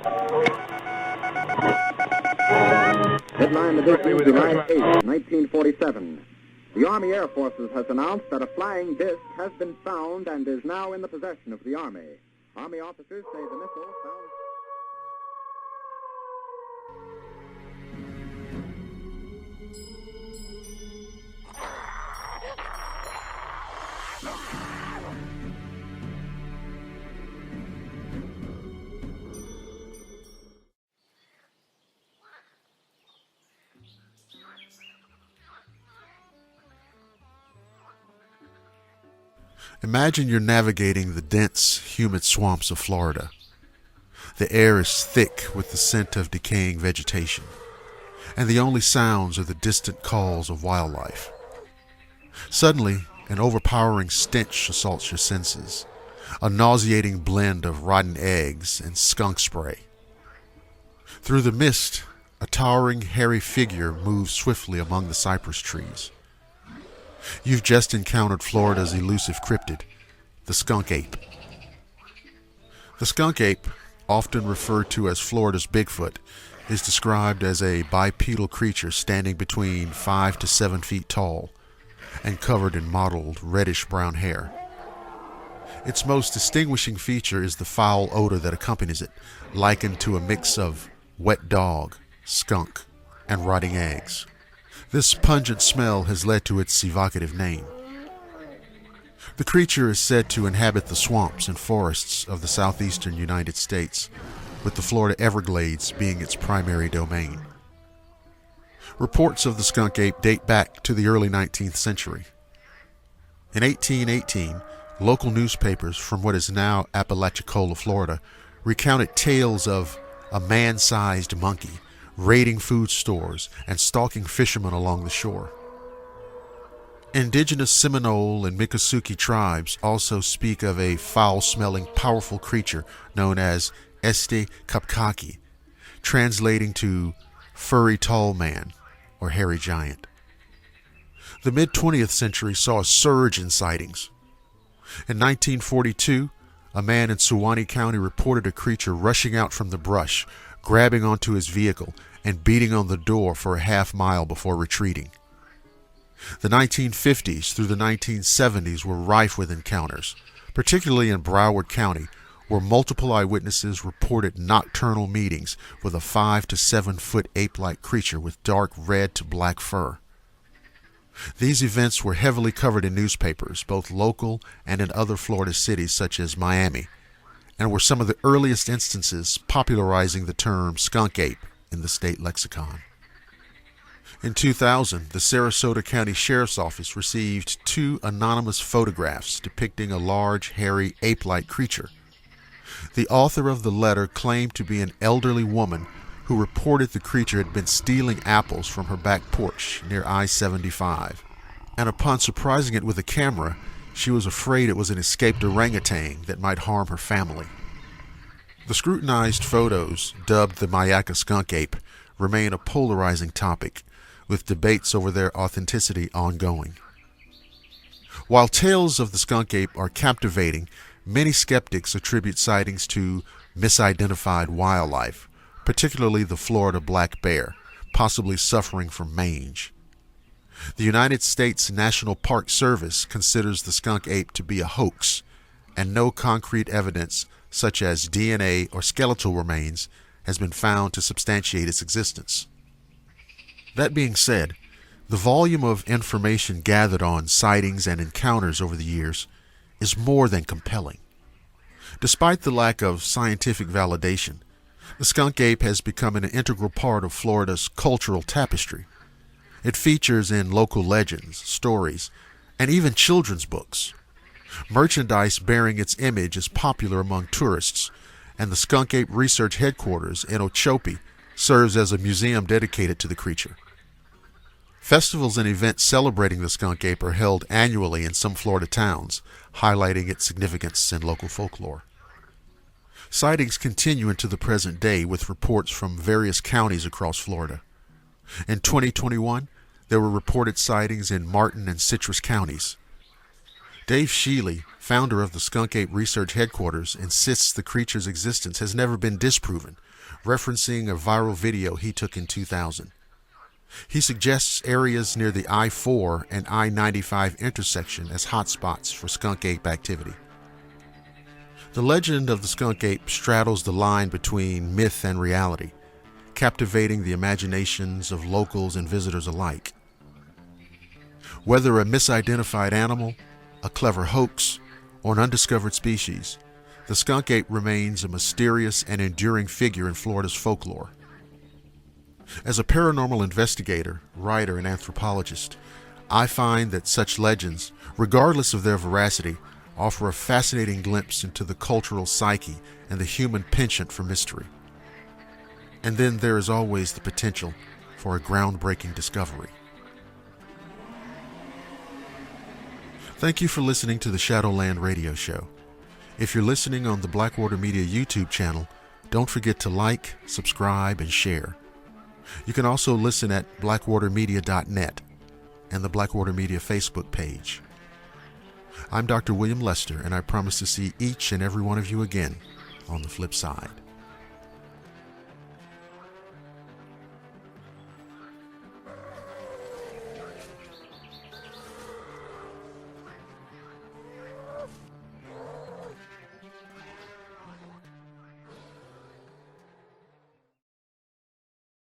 Headline edition, July 8, 1947. The Army Air Forces has announced that a flying disc has been found and is now in the possession of the Army. Army officers say the missile found... Imagine you're navigating the dense, humid swamps of Florida. The air is thick with the scent of decaying vegetation, and the only sounds are the distant calls of wildlife. Suddenly, an overpowering stench assaults your senses, a nauseating blend of rotten eggs and skunk spray. Through the mist, a towering, hairy figure moves swiftly among the cypress trees. You've just encountered Florida's elusive cryptid, the skunk ape. The skunk ape, often referred to as Florida's Bigfoot, is described as a bipedal creature standing between 5 to 7 feet tall and covered in mottled reddish-brown hair. Its most distinguishing feature is the foul odor that accompanies it, likened to a mix of wet dog, skunk, and rotting eggs. This pungent smell has led to its evocative name. The creature is said to inhabit the swamps and forests of the southeastern United States, with the Florida Everglades being its primary domain. Reports of the skunk ape date back to the early 19th century. In 1818, local newspapers from what is now Apalachicola, Florida, recounted tales of a man-sized monkey raiding food stores and stalking fishermen along the shore. Indigenous Seminole and Miccosukee tribes also speak of a foul-smelling, powerful creature known as Este Kapkaki, translating to furry tall man or hairy giant. The mid-20th century saw a surge in sightings. In 1942, a man in Suwannee County reported a creature rushing out from the brush, grabbing onto his vehicle and beating on the door for a half-mile before retreating. The 1950s through the 1970s were rife with encounters, particularly in Broward County, where multiple eyewitnesses reported nocturnal meetings with a 5 to 7 foot ape-like creature with dark red to black fur. These events were heavily covered in newspapers, both local and in other Florida cities such as Miami, and were some of the earliest instances popularizing the term skunk ape in the state lexicon. In 2000, the Sarasota County Sheriff's Office received 2 anonymous photographs depicting a large, hairy, ape-like creature. The author of the letter claimed to be an elderly woman who reported the creature had been stealing apples from her back porch near I-75, and upon surprising it with a camera, she was afraid it was an escaped orangutan that might harm her family. The scrutinized photos, dubbed the Mayaka skunk ape, remain a polarizing topic, with debates over their authenticity ongoing. While tales of the skunk ape are captivating, many skeptics attribute sightings to misidentified wildlife, particularly the Florida black bear, possibly suffering from mange. The United States National Park Service considers the skunk ape to be a hoax, and no concrete evidence, such as DNA or skeletal remains, has been found to substantiate its existence. That being said, the volume of information gathered on sightings and encounters over the years is more than compelling. Despite the lack of scientific validation, the skunk ape has become an integral part of Florida's cultural tapestry. It features in local legends, stories, and even children's books. Merchandise bearing its image is popular among tourists, and the skunk ape research headquarters in Okeechobee serves as a museum dedicated to the creature. Festivals and events celebrating the skunk ape are held annually in some Florida towns, highlighting its significance in local folklore. Sightings continue into the present day with reports from various counties across Florida. In 2021, there were reported sightings in Martin and Citrus counties. Dave Sheely, founder of the Skunk Ape Research Headquarters, insists the creature's existence has never been disproven, referencing a viral video he took in 2000. He suggests areas near the I-4 and I-95 intersection as hotspots for skunk ape activity. The legend of the skunk ape straddles the line between myth and reality, captivating the imaginations of locals and visitors alike. Whether a misidentified animal, a clever hoax, or an undiscovered species, the skunk ape remains a mysterious and enduring figure in Florida's folklore. As a paranormal investigator, writer, and anthropologist, I find that such legends, regardless of their veracity, offer a fascinating glimpse into the cultural psyche and the human penchant for mystery. And then there is always the potential for a groundbreaking discovery. Thank you for listening to the Shadowland radio show. If you're listening on the Blackwater Media YouTube channel, don't forget to like, subscribe, and share. You can also listen at blackwatermedia.net and the Blackwater Media Facebook page. I'm Dr. William Lester, and I promise to see each and every one of you again on the flip side.